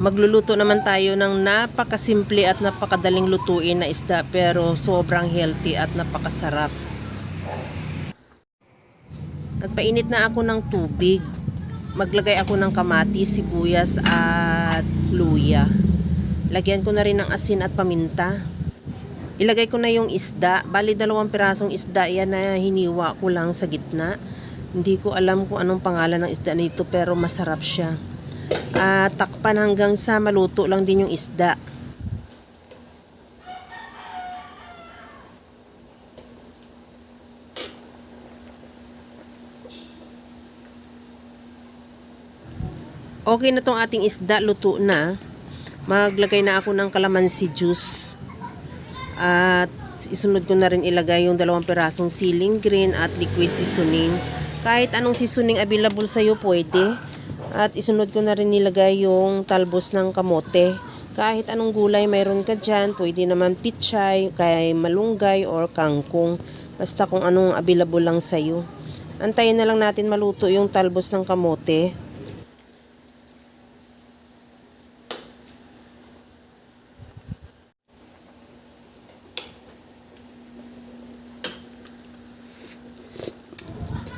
Magluluto naman tayo ng napakasimple at napakadaling lutuin na isda pero sobrang healthy at napakasarap. Nagpainit na ako ng tubig. Maglagay ako ng kamatis, sibuyas at luya. Lagyan ko na rin ng asin at paminta. Ilagay ko na yung isda. Bali 2 pirasong isda yan na hiniwa ko lang sa gitna. Hindi ko alam kung anong pangalan ng isda nito pero masarap siya. Takpan hanggang sa maluto lang din yung isda. Okay na tong ating isda, luto na. Maglagay na ako ng calamansi juice. At isunod ko na rin ilagay yung 2 pirasong siling green at liquid seasoning. Kahit anong seasoning available sa'yo pwede. At isunod ko na rin nilagay yung talbos ng kamote. Kahit anong gulay mayroon ka dyan, pwede naman pichay, kay malunggay or kangkong. Basta kung anong available lang sa'yo. Antayin na lang natin maluto yung talbos ng kamote.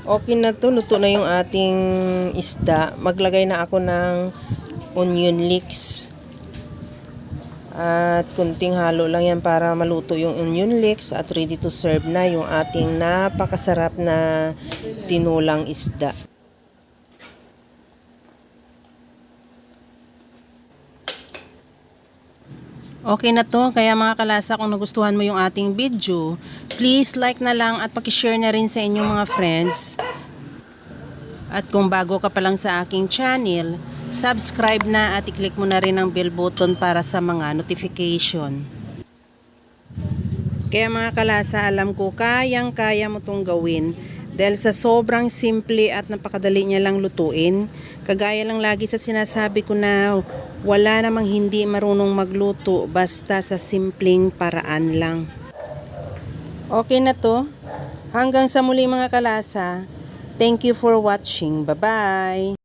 Okay na to, luto na yung ating isda. Maglagay na ako ng onion leeks. At kunting halo lang yan para maluto yung onion leeks at ready to serve na yung ating napakasarap na tinulang isda. Okay na to, kaya mga kalasa, kung nagustuhan mo yung ating video, please like na lang at pakishare na rin sa inyong mga friends. At kung bago ka pa lang sa aking channel, subscribe na at i-click mo na rin ang bell button para sa mga notification. Kaya mga kalasa, alam ko kayang-kaya mo itong gawin dahil sa sobrang simple at napakadali niya lang lutuin. Kagaya lang lagi sa sinasabi ko na wala namang hindi marunong magluto basta sa simpleng paraan lang. Okay na to. Hanggang sa muli mga kalasa. Thank you for watching. Bye-bye!